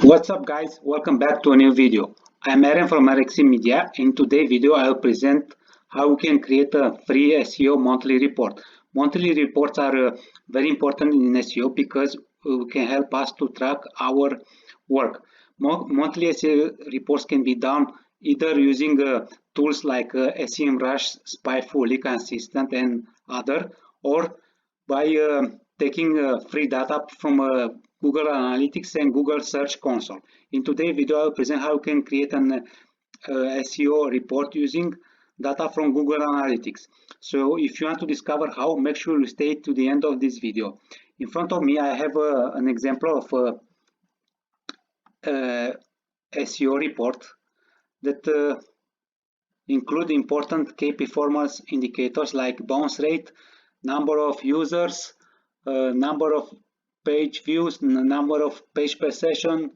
What's up guys, welcome back to a new video. I'm Aaron from RXC Media. In today's video I will present how we can create a free SEO monthly report. Monthly reports are very important in SEO because it can help us to track our work. Monthly SEO reports can be done either using tools like SEMrush, Spyfully, Consistent and other, or by taking free data from Google Analytics and Google Search Console. In today's video, I will present how you can create an SEO report using data from Google Analytics. So if you want to discover how, make sure you stay to the end of this video. In front of me, I have an example of SEO report that include important key performance indicators like bounce rate, number of users, number of page views, number of page per session,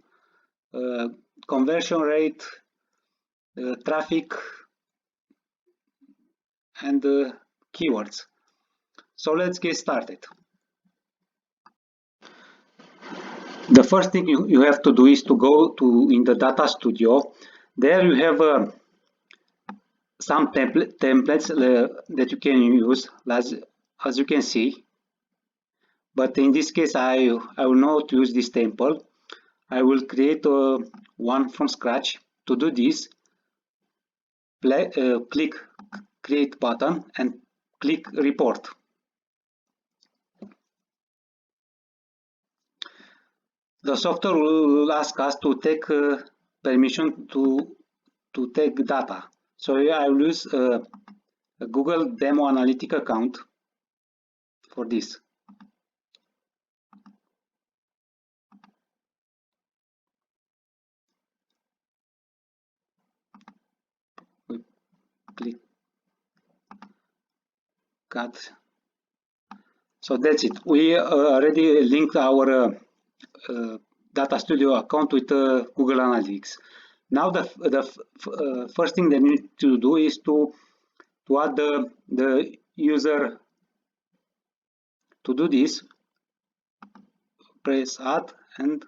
conversion rate, traffic, and keywords. So let's get started. The first thing you have to do is to go to in the data studio. There you have some templates that you can use as you can see. But in this case, I will not use this template. I will create one from scratch. To do this, click create button and click report. The software will ask us to take permission to take data. So here I will use a Google Demo Analytic account for this. We click cut. So that's it. We already linked our Data Studio account with Google Analytics. Now the first thing that you need to do is to add the user. To do this, press add and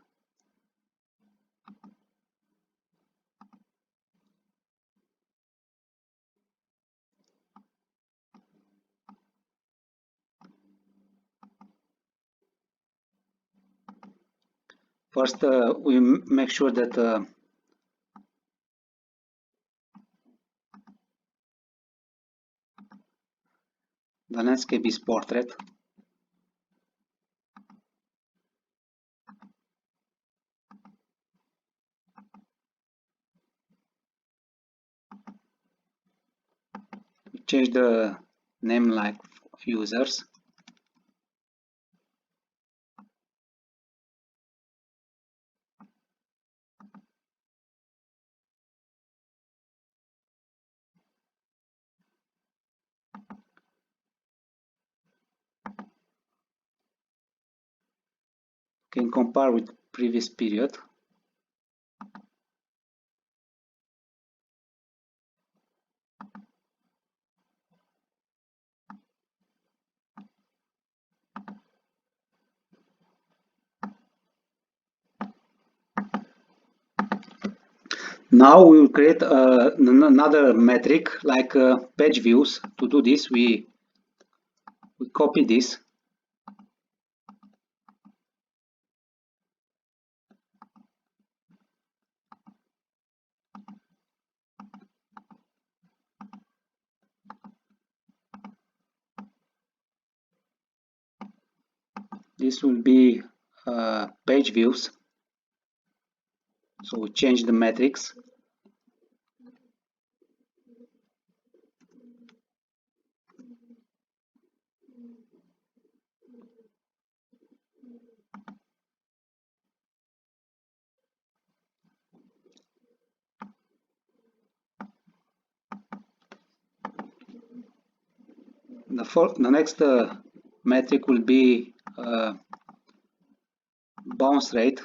first we make sure that the landscape is portrait. We change the name like users. Can compare with previous period. Now we will create another metric like page views. To do this, we copy this. This will be page views. So we change the metrics. The next metric will be bounce rate.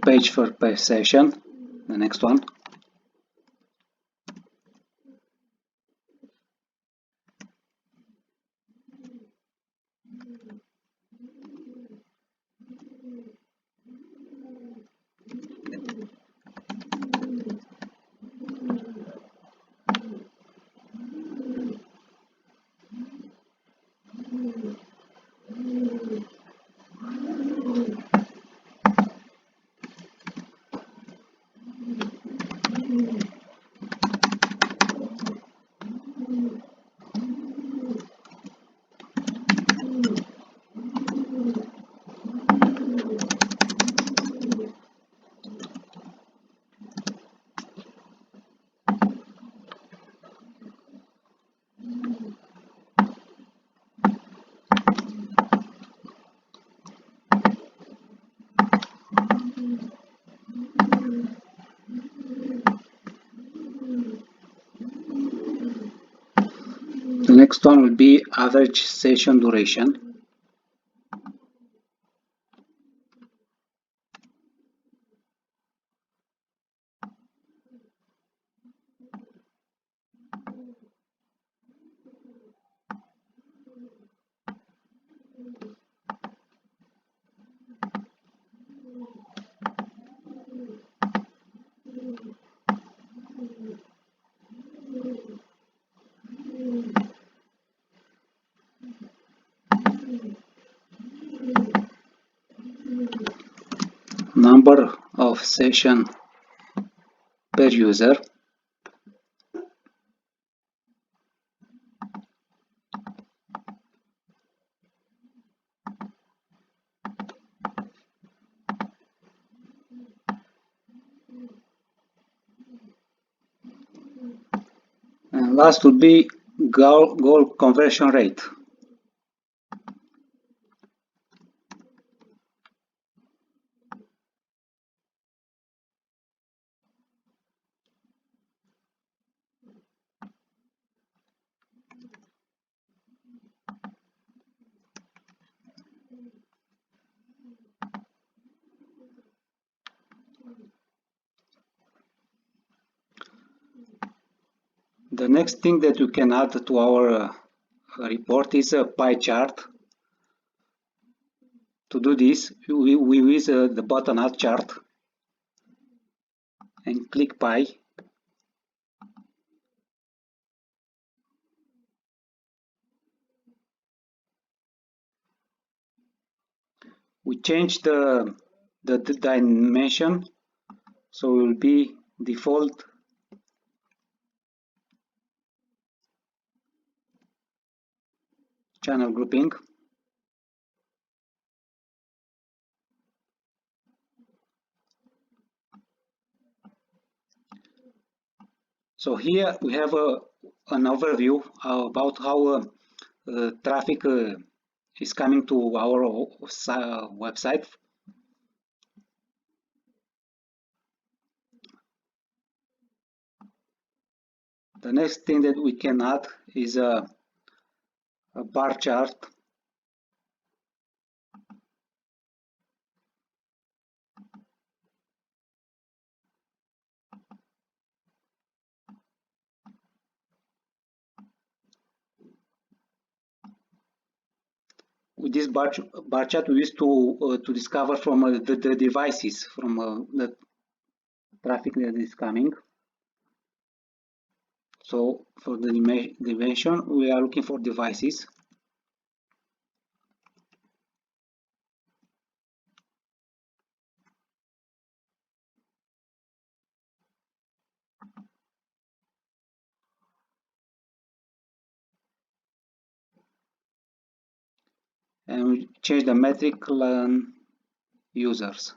page per session, the next one. The next one will be average session duration. Number of session per user. And last would be goal conversion rate. The next thing that you can add to our report is a pie chart. To do this, we use the button Add Chart and click pie. We change the dimension, so it will be default channel grouping. So here we have an overview about how traffic is coming to our website. The next thing that we can add is a bar chart. With this bar chart, we used to discover from the devices, from the traffic that is coming. So for the dimension, we are looking for devices. And we change the metric learn users.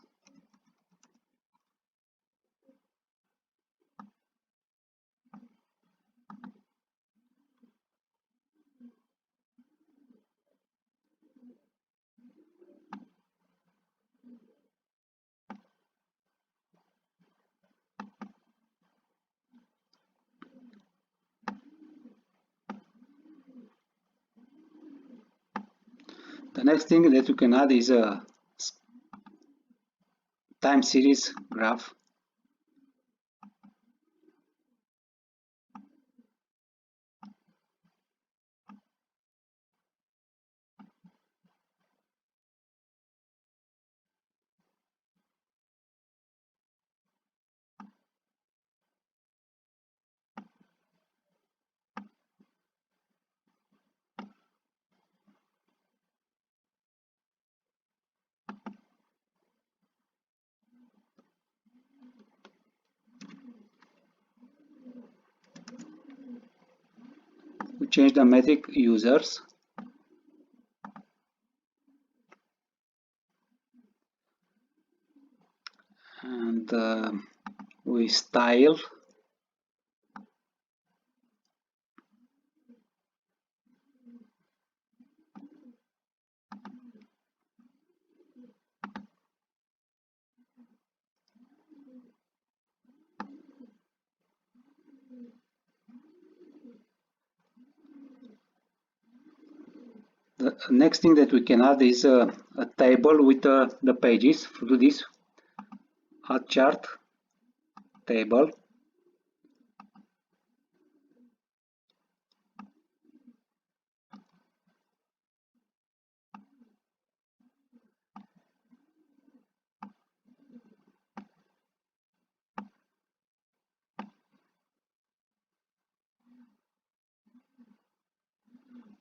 The next thing that you can add is a time series graph. We change the metric users, and we style. The next thing that we can add is a table with the pages. To do this, add chart, table.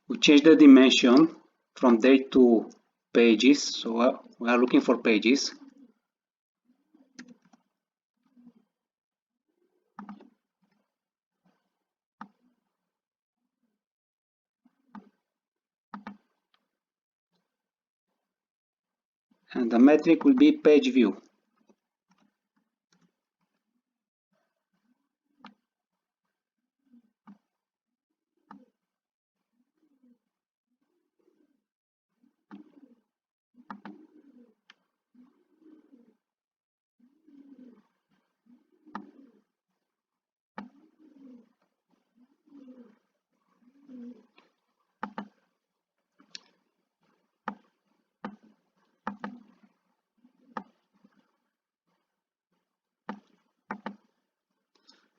We change the dimension from date to pages, so we are looking for pages. And the metric will be page view.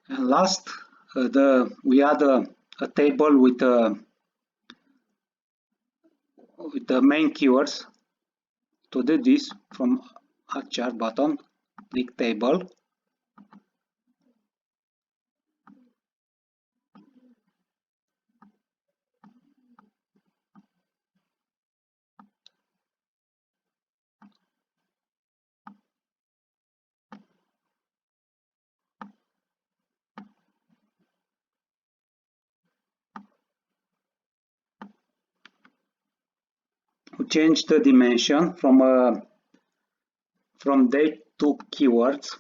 And last, we add a table with the main keywords. To do this, from Add Chart button, click Table. We change the dimension from date to keywords.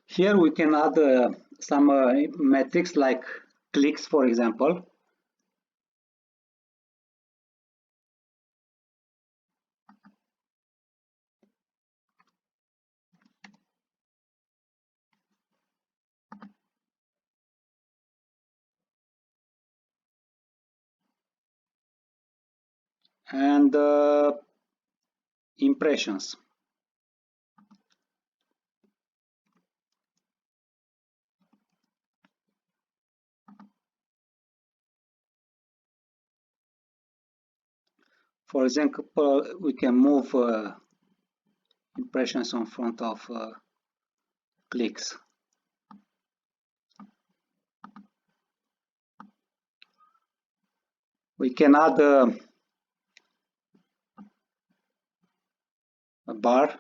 Here we can add some metrics like clicks, for example. And impressions. For example, we can move impressions in front of clicks. We can add a bar.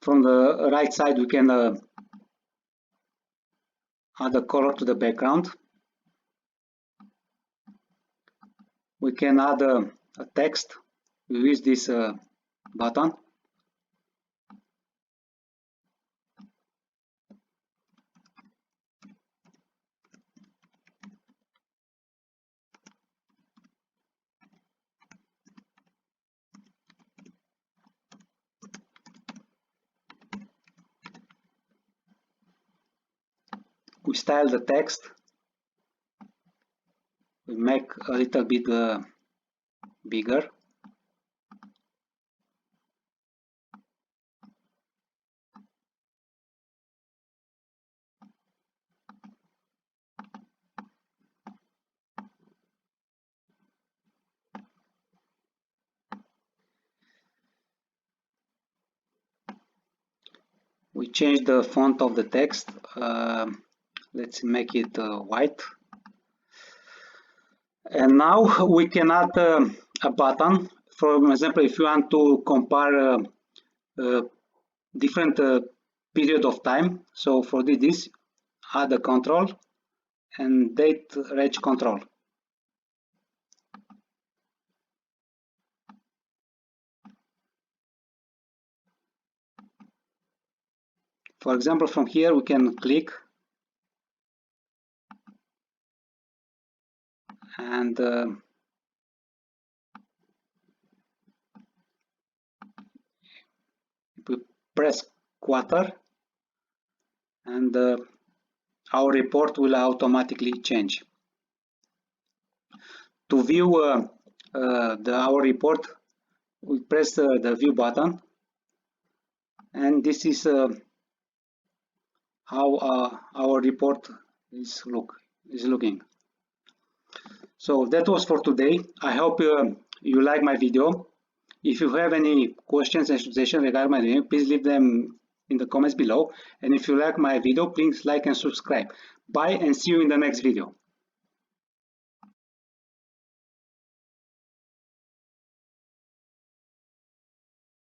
From the right side, we can add a color to the background. We can add a text. We use this button. we style the text, we make a little bit bigger. We change the font of the text. Let's make it white. And now we can add a button. For example, if you want to compare different period of time, so for this, add a control and date range control. For example, from here we can click and we press quarter, and our report will automatically change. To view our report, we press the view button, and this is how our report is looking. So that was for today. I hope you like my video. If you have any questions and suggestions regarding my video, please leave them in the comments below. And if you like my video, please like and subscribe. Bye, and see you in the next video.